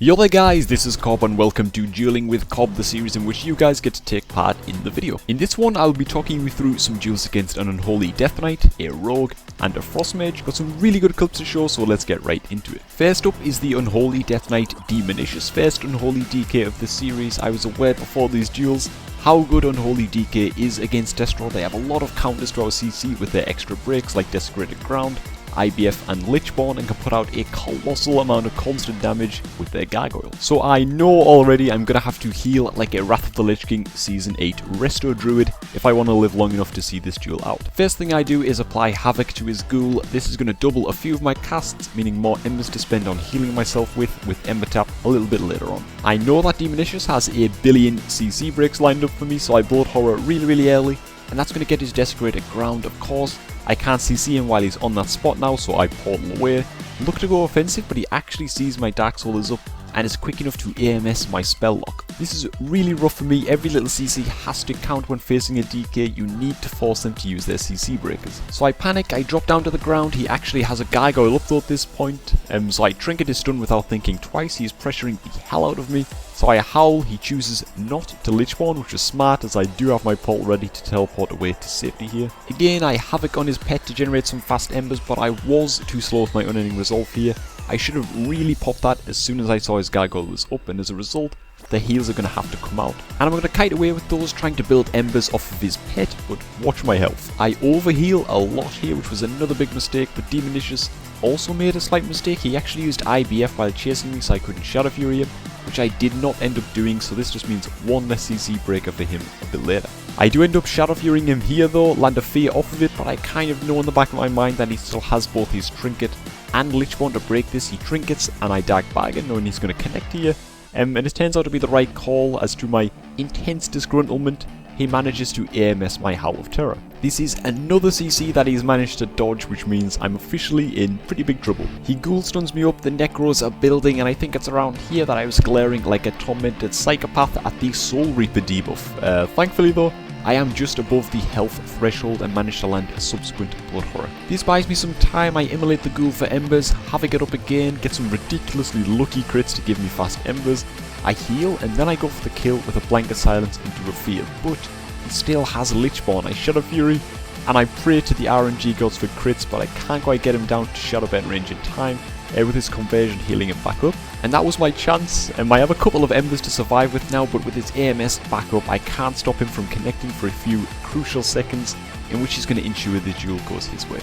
Yo there guys, this is Cobb and welcome to Dueling with Cobb, the series in which you guys get to take part in the video. In this one I'll be talking you through some duels against an Unholy Deathknight, a Rogue, and a Frost Mage. Got some really good clips to show, so let's get right into it. First up is the Unholy Deathknight Demonicious. First Unholy DK of the series. I was aware before these duels how good Unholy DK is against Destro. They have a lot of counters to our CC with their extra breaks like Desecrated Ground, IBF and Lichborn, and can put out a colossal amount of constant damage with their Gargoyle. So I know already I'm gonna have to heal like a Wrath of the Lich King Season 8 Resto Druid if I want to live long enough to see this duel out. First thing I do is apply Havoc to his Ghoul. This is gonna double a few of my casts, meaning more embers to spend on healing myself with Ember Tap a little bit later on. I know that Demonicious has a billion CC breaks lined up for me, so I Blood Horror really early, and that's gonna get his Desecrated Ground, of course. I can't CC him while he's on that spot now, so I portal away. Look to go offensive, but he actually sees my Dark Soul is up and is quick enough to AMS my spell lock. This is really rough for me. Every little CC has to count when facing a DK. You need to force them to use their CC breakers. So I panic, I drop down to the ground. He actually has a Gargoyle up though at this point, so I trinket his stun without thinking twice. He is pressuring the hell out of me. So I howl, he chooses not to Lichborn, which is smart as I do have my portal ready to teleport away to safety here. Again, I Havoc on his pet to generate some fast embers, but I was too slow with my Unending Resolve here. I should have really popped that as soon as I saw his Gargoyle was up, and as a result, the heals are going to have to come out. And I'm going to kite away with those, trying to build embers off of his pet, but watch my health. I overheal a lot here, which was another big mistake, but Demonicious also made a slight mistake. He actually used IBF while chasing me, so I couldn't Shadow Fury him, which I did not end up doing, so this just means one less CC breaker for him a bit later. I do end up Shadow Furying him here though, land a Fear off of it, but I kind of know in the back of my mind that he still has both his Trinket and Lichborn to break this. He Trinkets and I Dark Bargain, knowing he's going to connect here, and it turns out to be the right call. As to my intense disgruntlement, he manages to AMS my Howl of Terror. This is another CC that he's managed to dodge, which means I'm officially in pretty big trouble. He Ghoul stuns me up, the Necros are building, and I think it's around here that I was glaring like a tormented psychopath at the Soul Reaper debuff. Thankfully though, I am just above the health threshold and managed to land a subsequent Blood Horror. This buys me some time. I immolate the Ghoul for embers, Havoc it up again, get some ridiculously lucky crits to give me fast embers. I heal, and then I go for the kill with a Blanket Silence into a Fear, but he still has Lichborn. I Shadow Fury, and I pray to the RNG gods for crits, but I can't quite get him down to Shadow Bend range in time, with his conversion healing him back up. And that was my chance. I have a couple of embers to survive with now, but with his AMS back up, I can't stop him from connecting for a few crucial seconds, in which he's going to ensure the duel goes his way.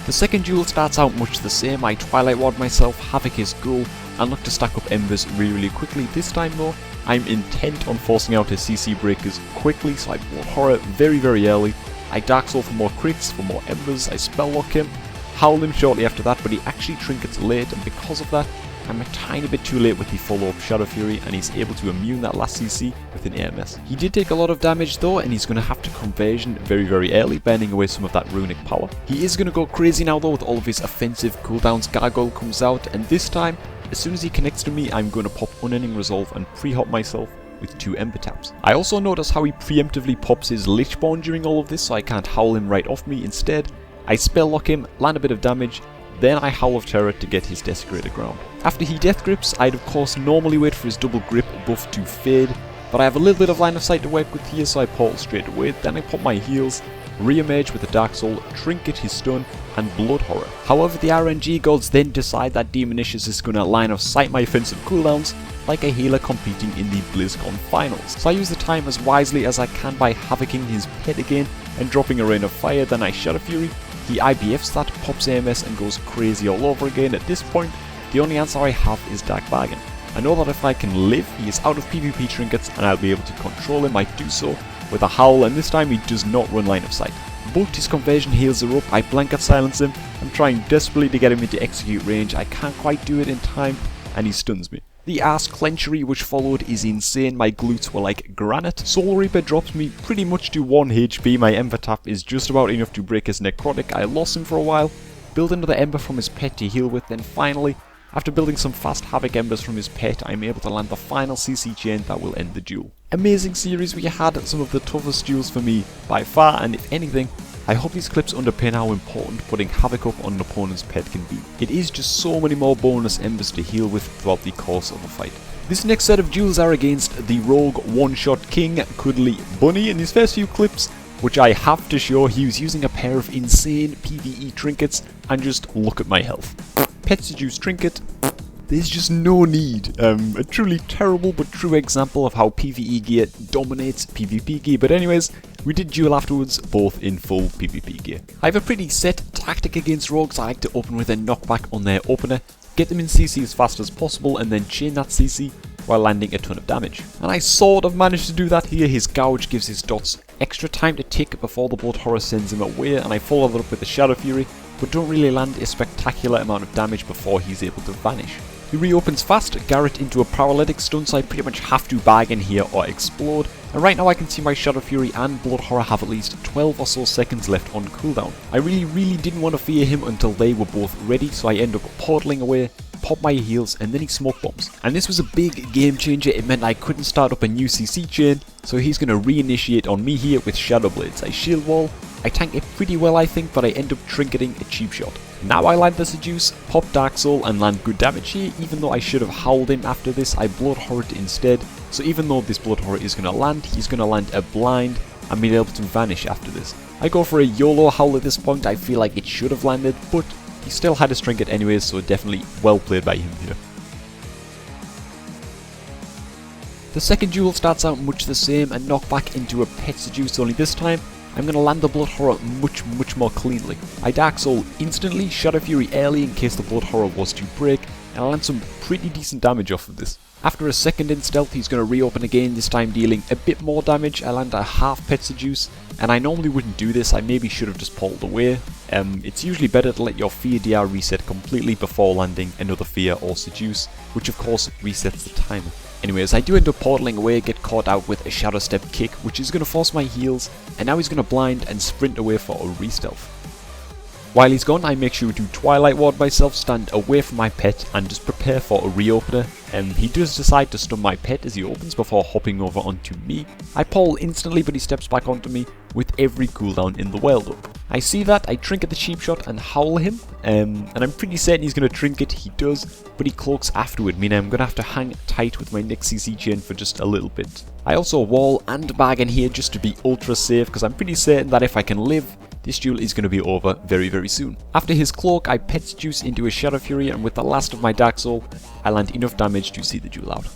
The second duel starts out much the same. I Twilight Ward myself, Havoc his Ghoul, and look to stack up embers really quickly. This time though, I'm intent on forcing out his CC breakers quickly, so I Blood Horror very early. I Dark Soul for more crits, for more embers, I Spell Lock him, Howl him shortly after that, but he actually Trinkets late, and because of that, I'm a tiny bit too late with the follow-up Shadow Fury, and he's able to immune that last CC with an AMS. He did take a lot of damage though, and he's going to have to conversion very early, burning away some of that runic power. He is going to go crazy now though with all of his offensive cooldowns. Gargoyle comes out, and this time, as soon as he connects to me, I'm going to pop Unending Resolve and pre-hop myself with 2 Ember Taps. I also notice how he preemptively pops his Lichborn during all of this, so I can't Howl him right off me. Instead, I Spell Lock him, land a bit of damage, then I Howl of Terror to get his Desecrated Ground. After he Death Grips, I'd of course normally wait for his double grip buff to fade, but I have a little bit of line of sight to work with here, so I portal straight away. Then I pop my heals, re-emerge with the Dark Soul, Trinket his stun, and Blood Horror. However, the RNG gods then decide that Demonicious is going to line of sight my offensive cooldowns like a healer competing in the BlizzCon finals. So I use the time as wisely as I can by Havocing his pet again and dropping a Rain of Fire. Then I Shadow Fury. He IBFs that, pops AMS, and goes crazy all over again. At this point, the only answer I have is Dark Bargain. I know that if I can live, he is out of PvP trinkets and I'll be able to control him. I do so with a Howl, and this time he does not run line of sight. But his conversion heals are up, I Blanket Silence him. I'm trying desperately to get him into execute range. I can't quite do it in time, and he stuns me. The ass clenchery which followed is insane. My glutes were like granite. Soul Reaper drops me pretty much to 1 HP. My Ember Tap is just about enough to break his necrotic. I lost him for a while, build another Ember from his pet to heal with, then finally After building some fast Havoc Embers from his pet, I'm able to land the final CC chain that will end the duel. Amazing series, we had some of the toughest duels for me by far, and if anything, I hope these clips underpin how important putting Havoc up on an opponent's pet can be. It is just so many more bonus embers to heal with throughout the course of a fight. This next set of duels are against the rogue one-shot king, Cuddly Bunny. In his first few clips, which I have to show, he was using a pair of insane PvE trinkets, and just look at my health. Pet Seduce trinket, there's just no need. A truly terrible but true example of how PvE gear dominates PvP gear, but anyways, we did duel afterwards, both in full PvP gear. I have a pretty set tactic against rogues. I like to open with a knockback on their opener, get them in CC as fast as possible, and then chain that CC while landing a ton of damage. And I sort of managed to do that here. His Gouge gives his dots extra time to tick before the Blood Horror sends him away, and I follow that up with the Shadow Fury, but don't really land a spectacular amount of damage before he's able to vanish. He reopens fast, Garrett into a paralytic stun, so I pretty much have to bargain here or explode. And right now I can see my Shadow Fury and Blood Horror have at least 12 or so seconds left on cooldown. I really didn't want to fear him until they were both ready, so I end up portaling away, pop my heals, and then he smoke bombs. And this was a big game changer. It meant I couldn't start up a new CC chain, so he's going to reinitiate on me here with Shadow Blades. I shield wall, I tank it pretty well I think, but I end up trinketing a cheap shot. Now I land the Seduce, pop Dark Soul, and land good damage here. Even though I should have howled him after this, I Blood Horrored instead. So even though this Blood Horror is going to land, he's going to land a blind and be able to vanish after this. I go for a YOLO howl at this point. I feel like it should have landed, but he still had his trinket anyways, so definitely well played by him here. The second duel starts out much the same, a knockback into a Pet Seduce, only this time I'm going to land the Blood Horror much more cleanly. I Dark Soul instantly, Shadow Fury early in case the Blood Horror was to break, and I land some pretty decent damage off of this. After a second in stealth, he's going to reopen again, this time dealing a bit more damage. I land a half Pet Seduce, and I normally wouldn't do this. I maybe should have just pulled away. It's usually better to let your Fear DR reset completely before landing another Fear or Seduce, which of course resets the timer. Anyways, I do end up portaling away, get caught out with a Shadow Step kick, which is going to force my heals, and now he's going to blind and sprint away for a re-stealth. While he's gone, I make sure to Twilight Ward myself, stand away from my pet, and just prepare for a reopener. He does decide to stun my pet as he opens before hopping over onto me. I pull instantly, but he steps back onto me with every cooldown in the world up. I see that, I trinket the cheap shot and howl him, and I'm pretty certain he's going to trinket. He does, but he cloaks afterward, meaning I'm going to have to hang tight with my next CC chain for just a little bit. I also wall and bargain here just to be ultra safe, because I'm pretty certain that if I can live, this duel is going to be over very soon. After his cloak, I Pet Seduce into a Shadow Fury, and with the last of my Dark Soul, I land enough damage to see the duel out.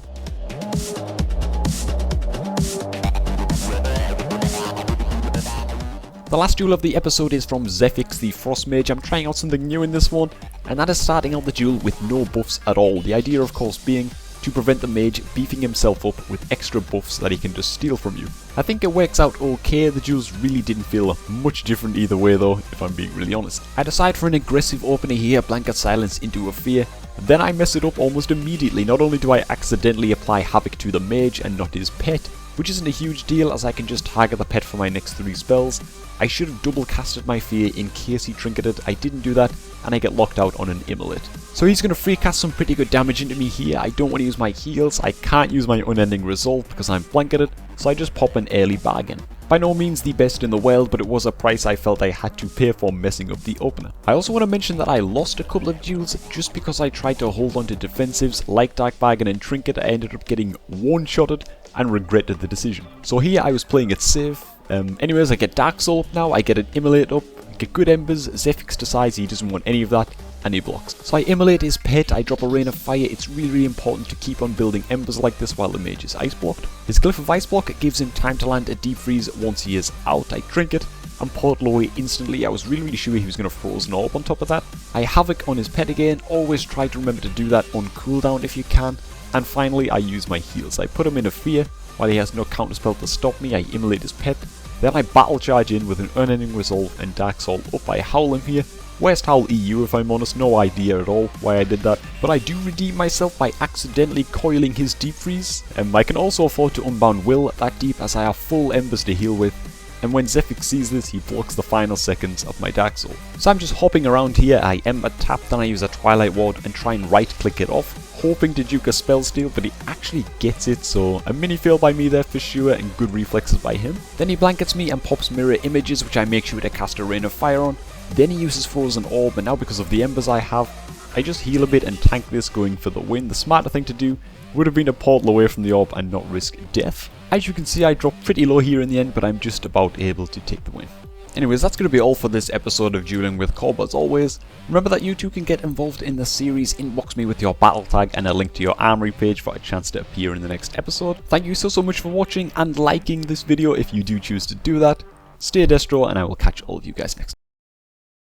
The last duel of the episode is from Zephix, the Frost Mage. I'm trying out something new in this one, and that is starting out the duel with no buffs at all. The idea, of course, being to prevent the mage beefing himself up with extra buffs that he can just steal from you. I think it works out okay. The duels really didn't feel much different either way though, if I'm being really honest. I decide for an aggressive opener here, Blanket Silence into a Fear. Then I mess it up almost immediately. Not only do I accidentally apply Havoc to the mage and not his pet, which isn't a huge deal as I can just target the pet for my next 3 spells. I should have double casted my Fear in case he trinketed. I didn't do that, and I get locked out on an Immolate. So he's going to free cast some pretty good damage into me here. I don't want to use my heals. I can't use my Unending Resolve because I'm blanketed, so I just pop an early bargain. By no means the best in the world, but it was a price I felt I had to pay for messing up the opener. I also want to mention that I lost a couple of duels just because I tried to hold on to defensives like Dark Bargain and Trinket. I ended up getting one-shotted and regretted the decision. So here I was playing it safe. Anyways, I get Dark Soul up now, I get an Immolate up, get good Embers. Zephix decides he doesn't want any of that, and he blocks. So I Immolate his pet, I drop a Rain of Fire. It's really important to keep on building Embers like this while the mage is ice blocked. His Glyph of Ice Block gives him time to land a Deep Freeze once he is out. I Trinket and portal away instantly. I was really sure he was going to Frozen Orb on top of that. I Havoc on his pet again, always try to remember to do that on cooldown if you can. And finally I use my heals. I put him in a Fear while he has no counterspell to stop me. I Immolate his pet. Then I Battle Charge in with an Unending Resolve and Dark Soul up. I howl him here. West Howl EU if I'm honest, no idea at all why I did that. But I do redeem myself by accidentally coiling his Deep Freeze. I can also afford to Unbound Will that deep as I have full Embers to heal with. and when Zephyr sees this, he blocks the final seconds of my Dark Soul. So I'm just hopping around here, I Ember tap, then I use a Twilight Ward and try and right click it off, hoping to juke a spell steal, but he actually gets it, so a mini fail by me there for sure, and good reflexes by him. Then he blankets me and pops Mirror Images, which I make sure to cast a Rain of Fire on. Then he uses Frozen Orb, and now because of the Embers I have, I just heal a bit and tank this, going for the win. The smarter thing to do would have been to portal away from the orb and not risk death. As you can see, I dropped pretty low here in the end, but I'm just about able to take the win. Anyways, that's going to be all for this episode of Dueling with Cobb. As always, remember that you too can get involved in the series. Inbox me with your battle tag and a link to your armory page for a chance to appear in the next episode. Thank you so much for watching and liking this video if you do choose to do that. Stay destro, and I will catch all of you guys next time.